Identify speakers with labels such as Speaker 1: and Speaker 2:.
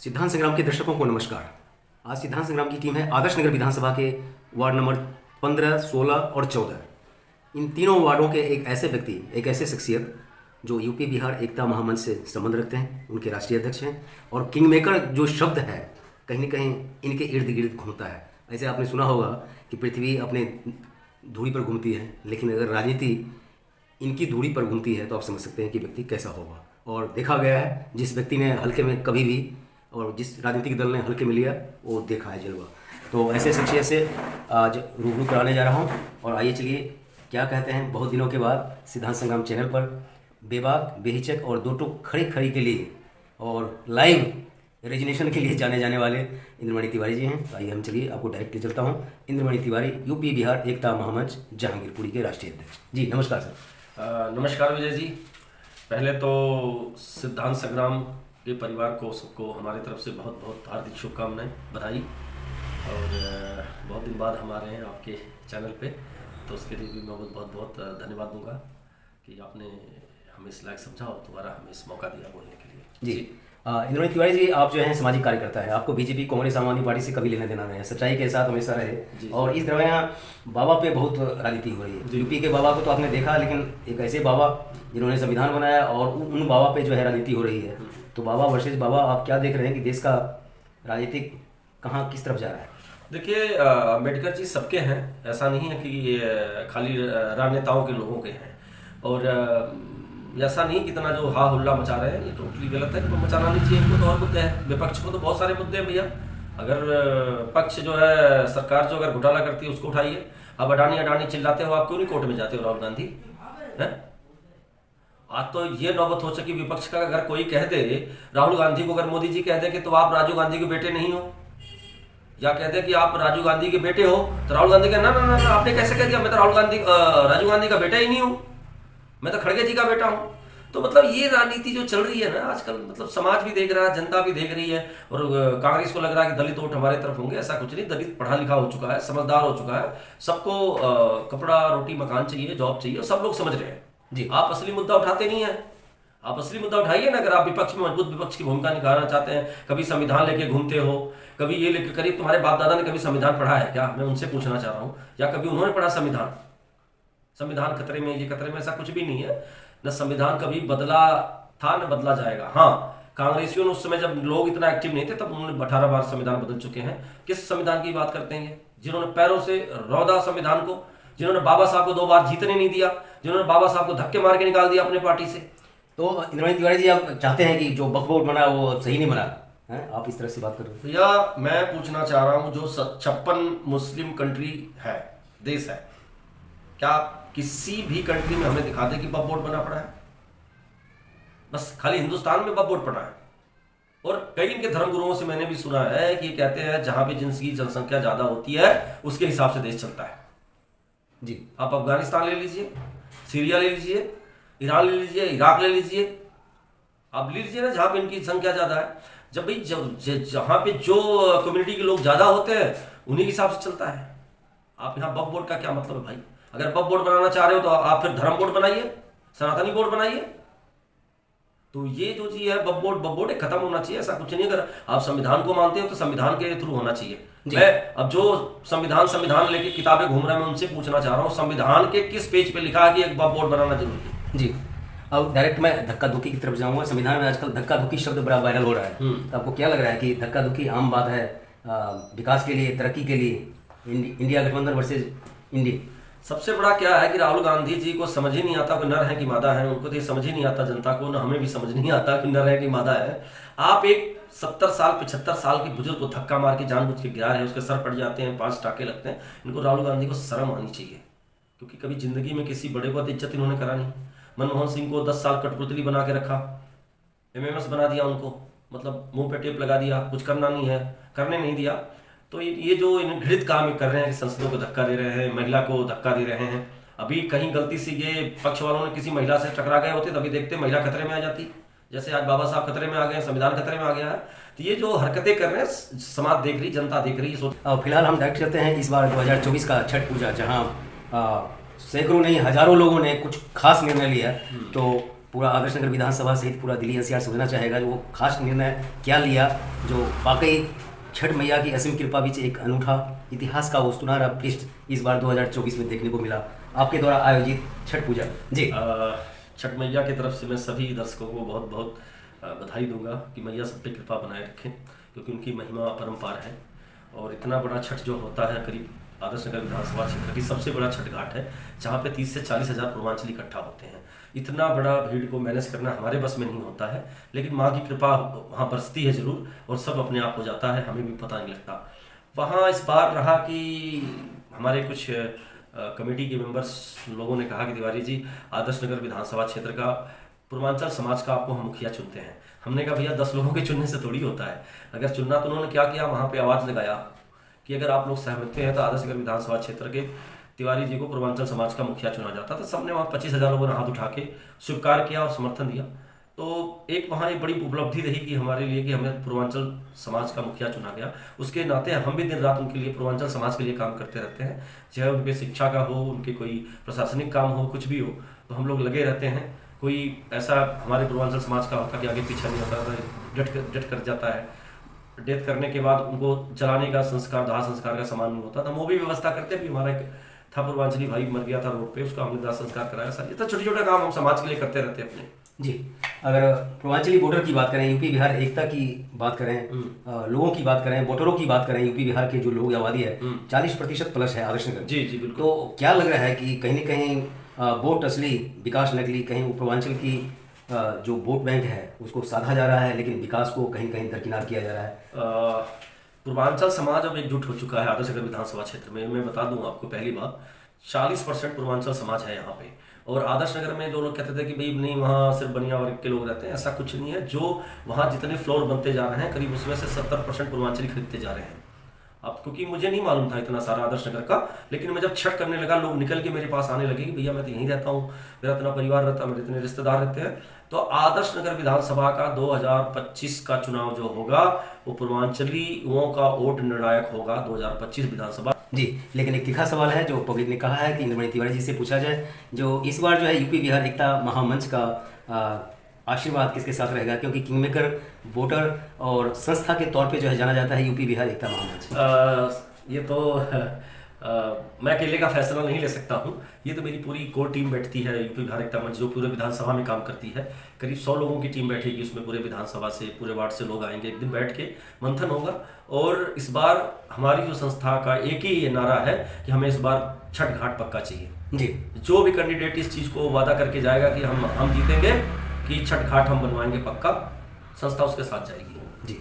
Speaker 1: सिद्धांत संग्राम के दर्शकों को नमस्कार। आज सिद्धांत संग्राम की टीम है आदर्श नगर विधानसभा के वार्ड नंबर 15, 16 और 14। इन तीनों वार्डों के एक ऐसे व्यक्ति, एक ऐसे शख्सियत जो यूपी बिहार एकता महामंच से संबंध रखते हैं, उनके राष्ट्रीय अध्यक्ष हैं। और किंग मेकर जो शब्द है कहीं न कहीं इनके इर्द गिर्द घूमता है। ऐसे आपने सुना होगा कि पृथ्वी अपने धुरी पर घूमती है, लेकिन अगर राजनीति इनकी धुरी पर घूमती है तो आप समझ सकते हैं कि व्यक्ति कैसा होगा। और देखा गया है, जिस व्यक्ति ने हल्के में कभी भी और जिस राजनीतिक दल ने हल्के में लिया वो देखा है जलवा। तो ऐसे शख्सियत से आज रूबरू कराने जा रहा हूँ। और आइए चलिए, क्या कहते हैं, बहुत दिनों के बाद सिद्धांत संग्राम चैनल पर बेबाक, बेहिचक और दो टूक खड़ी खड़ी के लिए और लाइव रेजिनेशन के लिए जाने जाने वाले इंद्रमणि तिवारी जी हैं। आइए हम चलिए आपको डायरेक्टली चलता हूँ। इंद्रमणि तिवारी, यूपी बिहार एकता महामंच जहांगीरपुरी के राष्ट्रीय अध्यक्ष। जी नमस्कार सर।
Speaker 2: नमस्कार विजय जी। पहले तो सिद्धांत संग्राम के परिवार को सबको हमारी तरफ से बहुत बहुत हार्दिक शुभकामनाएं, बधाई। और बहुत दिन बाद हम आ रहे हैं आपके चैनल पे, तो उसके लिए भी मैं बहुत बहुत धन्यवाद दूंगा कि आपने हमें इस लायक समझा और दोबारा हमें इस मौका दिया बोलने के लिए।
Speaker 1: जी इंद्रमणि तिवारी जी, आप जो हैं सामाजिक कार्यकर्ता है, आपको बीजेपी कांग्रेस आम आदमी पार्टी से कभी लेना देना नहीं है, सच्चाई के साथ हमेशा रहे। और इस दरमियान बाबा पे बहुत राजनीति हो रही है। यूपी के बाबा को तो आपने देखा, लेकिन एक ऐसे बाबा जिन्होंने संविधान बनाया और उन बाबा पे जो है राजनीति हो रही है। तो बाबा वर्सेस बाबा, आप क्या देख रहे हैं कि देश का राजनीतिक कहाँ किस तरफ जा रहा है?
Speaker 2: देखिए, अम्बेडकर जी सबके हैं, ऐसा नहीं है कि ये खाली राजनेताओं के लोगों के हैं। और ऐसा नहीं कि इतना जो हा हुल्ला मचा रहे हैं ये टोटली गलत है, तो मचाना नहीं चाहिए। इनको तो और मुद्दे हैं, विपक्ष को तो बहुत सारे मुद्दे हैं भैया। अगर पक्ष जो है, सरकार जो अगर घोटाला करती है उसको उठाइए। अब अडानी चिल्लाते हो, आप क्यों नहीं कोर्ट में जाते हो राहुल गांधी? है आज तो ये नौबत हो सकी विपक्ष का, अगर कोई कह दे राहुल गांधी को, अगर मोदी जी कह दे कि तो आप राजीव गांधी के बेटे नहीं हो, या कह दे कि आप राजीव गांधी के बेटे हो, तो राहुल गांधी का ना ना ना आपने कैसे कह दिया? मैं तो राजीव गांधी का बेटा ही नहीं हूं, मैं तो खड़गे जी का बेटा हूं। तो मतलब ये राजनीति जो चल रही है ना आजकल, मतलब समाज भी देख रहा है, जनता भी देख रही है। और कांग्रेस को लग रहा है कि दलित वोट हमारे तरफ होंगे, ऐसा कुछ नहीं। दलित पढ़ा लिखा हो चुका है, समझदार हो चुका है, सबको कपड़ा रोटी मकान चाहिए, जॉब चाहिए, सब लोग समझ रहे हैं जी। आप असली मुद्दा उठाते नहीं है। आप असली मुद्दा उठाइए ना। अगर आप विपक्ष में मजबूत विपक्ष की भूमिका निभाना चाहते हैं, कभी संविधान लेके घूमते हो, कभी ये लेके, करीब तुम्हारे बाप दादा ने कभी संविधान पढ़ा है क्या? मैं उनसे पूछना चाह रहा हूँ, या कभी उन्होंने पढ़ा संविधान? संविधान खतरे में, ये खतरे में, ऐसा कुछ भी नहीं है। न संविधान कभी बदला था न बदला जाएगा। हाँ, कांग्रेसियों ने उस समय जब लोग इतना एक्टिव नहीं थे तब उन्होंने 18 बार संविधान बदल चुके हैं। किस संविधान की बात करते हैं? जिन्होंने पैरों से रौदा संविधान को, जिन्होंने बाबा साहब को 2 बार जीतने नहीं दिया, जिन्होंने बाबा साहब को धक्के मार के निकाल दिया अपने पार्टी से।
Speaker 1: तो इंद्रमणि तिवारी जी, आप चाहते हैं कि जो वक्फ बोर्ड बना वो सही नहीं बना है? आप इस तरह से बात कर रहे हैं?
Speaker 2: भैया मैं पूछना चाह रहा हूं, जो 56 मुस्लिम कंट्री है, देश है, क्या किसी भी कंट्री में हमें दिखा दे कि वक्फ बोर्ड बना पड़ा है? बस खाली हिंदुस्तान में वक्फ बोर्ड पड़ा है। और कई इनके धर्मगुरुओं से मैंने भी सुना है कि कहते हैं जहां पे जिनकी जनसंख्या ज्यादा होती है उसके हिसाब से देश चलता है जी। आप अफगानिस्तान ले लीजिए, सीरिया ले लीजिए, ईरान ले लीजिए, इराक ले लीजिए, आप ले लीजिए ना, जहां पे इनकी संख्या ज्यादा है। जब भाई जहां पे जो कम्युनिटी के लोग ज्यादा होते हैं उन्हीं के हिसाब से चलता है। आप यहाँ वक्फ बोर्ड का क्या मतलब है भाई? अगर वक्फ बोर्ड बनाना चाह रहे हो तो आप फिर धर्म बोर्ड बनाइए, सनातनी बोर्ड बनाइए। तो ये जो चीज है वक्फ बोर्ड खत्म होना चाहिए, ऐसा कुछ नहीं। अगर आप संविधान को मानते हो तो संविधान के थ्रू होना चाहिए। मैं अब जो संविधान लेके किताबें घूम रहा है, मैं उनसे पूछना चाह रहा हूँ, संविधान के किस पेज पे लिखा है कि एक वक्फ बोर्ड बनाना जरूरी है?
Speaker 1: जी, अब डायरेक्ट मैं धक्का धुक्की की तरफ जाऊंगा। संविधान में आजकल धक्का धुक्की शब्द बड़ा वायरल हो रहा है, तो आपको क्या लग रहा है कि धक्का धुक्की आम बात है विकास के लिए, तरक्की के लिए? इंडिया गठबंधन वर्सेज इंडिया।
Speaker 2: सबसे बड़ा क्या है कि राहुल गांधी जी को समझ ही नहीं आता कि नर है कि मादा है। उनको तो ये समझ ही नहीं आता, जनता को, ना हमें भी समझ नहीं आता कि नर है कि मादा है। आप एक 70 साल 75 साल के बुजुर्ग को धक्का मार के जानबूझ के गिरा रहे हैं, उसके सर पड़ जाते हैं, 5 टाके लगते हैं। इनको राहुल गांधी को शर्म आनी चाहिए, क्योंकि कभी जिंदगी में किसी बड़े को इज्जत इन्होंने करा नहीं। मनमोहन सिंह को 10 साल कठपुतली बना के रखा, MMS बना दिया उनको, मतलब मुंह पे टेप लगा दिया, कुछ करना नहीं है, करने नहीं दिया। तो ये जो घृणित काम कर रहे हैं, संसदों को धक्का दे रहे हैं, महिला को धक्का दे रहे हैं। अभी कहीं गलती से ये पक्ष वालों ने किसी महिला से टकरा गए होते तभी देखते महिला खतरे में आ जाती। जैसे आज बाबा साहब खतरे में आ गए, संविधान खतरे में आ गया है। तो ये जो हरकतें कर रहे हैं समाज देख रही, जनता देख रही है।
Speaker 1: फिलहाल हम डायरेक्ट करते हैं इस बार 2024 का छठ पूजा, जहाँ सैकड़ों नहीं हजारों लोगों ने कुछ खास निर्णय लिया। तो पूरा आदर्श नगर विधानसभा सहित पूरा दिल्ली एनसीआर समझना चाहेगा, जो वो खास निर्णय क्या लिया, जो वाकई छठ मैया की असीम कृपा बीच एक अनूठा इतिहास का वो सुनहरा पृष्ठ इस बार 2024 में देखने को मिला आपके द्वारा आयोजित छठ पूजा। जी,
Speaker 2: छठ मैया की तरफ से मैं सभी दर्शकों को बहुत बहुत बधाई दूंगा कि मैया सब पे कृपा बनाए रखें, क्योंकि उनकी महिमा अपरंपार है। और इतना बड़ा छठ जो होता है, करीब आदर्श नगर विधानसभा क्षेत्र की सबसे बड़ा छठ घाट है, जहाँ पे 30 से 40 हज़ार पूर्वांचली इकट्ठा होते हैं। इतना बड़ा भीड़ को मैनेज करना हमारे बस में नहीं होता है, लेकिन माँ की कृपा वहाँ बरसती है ज़रूर, और सब अपने आप हो जाता है, हमें भी पता नहीं लगता। वहाँ इस बार रहा कि हमारे कुछ कमेटी के मेंबर्स लोगों ने कहा कि तिवारी जी, आदर्श नगर विधानसभा क्षेत्र का पूर्वांचल समाज का आपको हम मुखिया चुनते हैं। हमने कहा भैया 10 लोगों के चुनने से थोड़ी होता है। अगर चुनना तो उन्होंने क्या किया, वहाँ पे आवाज़ लगाया कि अगर आप लोग सहमत हैं तो आदर्श नगर विधानसभा क्षेत्र के तिवारी जी को पूर्वांचल समाज का मुखिया चुना जाता। तो सबने वहाँ 25,000 लोगों ने हाथ उठा के स्वीकार किया और समर्थन दिया। तो एक वहाँ एक बड़ी उपलब्धि रही कि हमारे लिए कि हमें पूर्वांचल समाज का मुखिया चुना गया। उसके नाते हम भी दिन रात उनके लिए, पूर्वांचल समाज के लिए काम करते रहते हैं, चाहे उनके शिक्षा का हो, उनके कोई प्रशासनिक काम हो, कुछ भी हो, तो हम लोग लगे रहते हैं। कोई ऐसा हमारे पूर्वांचल समाज का होता कि आगे पीछे नहीं होता, डट कर जाता है। डेथ करने के बाद उनको जलाने का संस्कार, दाह संस्कार का सामान नहीं होता, तो हम वो भी व्यवस्था करते हैं। भी हमारा एक था पूर्वांचली भाई मर गया था रोड पे, उसका हमने दाह संस्कार कराया। सर, ये तो छोटे छोटे काम हम समाज के लिए करते रहते हैं अपने।
Speaker 1: जी, अगर पूर्वांचली बॉर्डर की बात करें, यूपी बिहार एकता की बात करें, लोगों की बात करें, वोटरों की बात करें, यूपी बिहार के जो लोग आबादी है 40% प्लस है आदर्श नगर।
Speaker 2: जी जी बिल्कुल।
Speaker 1: तो क्या लग रहा है कि कहीं न कहीं वोट असली विकास नकली, कहीं पूर्वांचल की जो वोट बैंक है उसको साधा जा रहा है, लेकिन विकास को कहीं कहीं दरकिनार किया जा रहा है।
Speaker 2: पूर्वांचल समाज अब एकजुट हो चुका है आदर्श नगर विधानसभा क्षेत्र में। मैं बता दूं आपको, पहली बात 40% पूर्वांचल समाज है यहाँ पे। और आदर्श नगर में जो लोग कहते थे कि भाई नहीं वहाँ सिर्फ बनिया वर्ग के लोग रहते हैं, ऐसा कुछ नहीं है। जो वहाँ जितने फ्लोर बनते जा रहे हैं, करीब उसमें से 70% पूर्वांचली खरीदते जा रहे हैं। अब क्योंकि मुझे नहीं मालूम था इतना सारा आदर्श नगर का, लेकिन मैं जब छठ करने लगा, लोग निकल के मेरे पास आने लगे कि भैया मैं तो यहीं रहता हूँ, मेरा इतना परिवार रहता है, मेरे इतने रिश्तेदार रहते हैं। तो आदर्श नगर विधानसभा का 2025 का चुनाव जो होगा वो पूर्वांचलियों का वोट निर्णायक होगा 2025 विधानसभा।
Speaker 1: जी, लेकिन एक तीखा सवाल है जो पब्लिक ने कहा है कि इंद्रमणि तिवारी जी से पूछा जाए, जो इस बार जो है यूपी बिहार एकता महामंच का आशीर्वाद किसके साथ रहेगा, क्योंकि किंगमेकर वोटर और संस्था के तौर पे जो है जाना जाता है यूपी बिहार एकता महामंच।
Speaker 2: ये तो मैं अकेले का फैसला नहीं ले सकता हूँ। ये तो मेरी पूरी कोर टीम बैठती है यूपी बिहार एकता मंच, जो पूरे विधानसभा में काम करती है। करीब 100 लोगों की टीम बैठेगी उसमें, पूरे विधानसभा से, पूरे वार्ड से लोग आएंगे। एक दिन बैठ के मंथन होगा। और इस बार हमारी जो संस्था का एक ही ये नारा है कि हमें इस बार छठ घाट पक्का चाहिए।
Speaker 1: जी,
Speaker 2: जो भी कैंडिडेट इस चीज़ को वादा करके जाएगा कि हम जीतेंगे, कि छठ घाट हम बनवाएंगे पक्का, संस्था उसके साथ जाएगी।
Speaker 1: जी।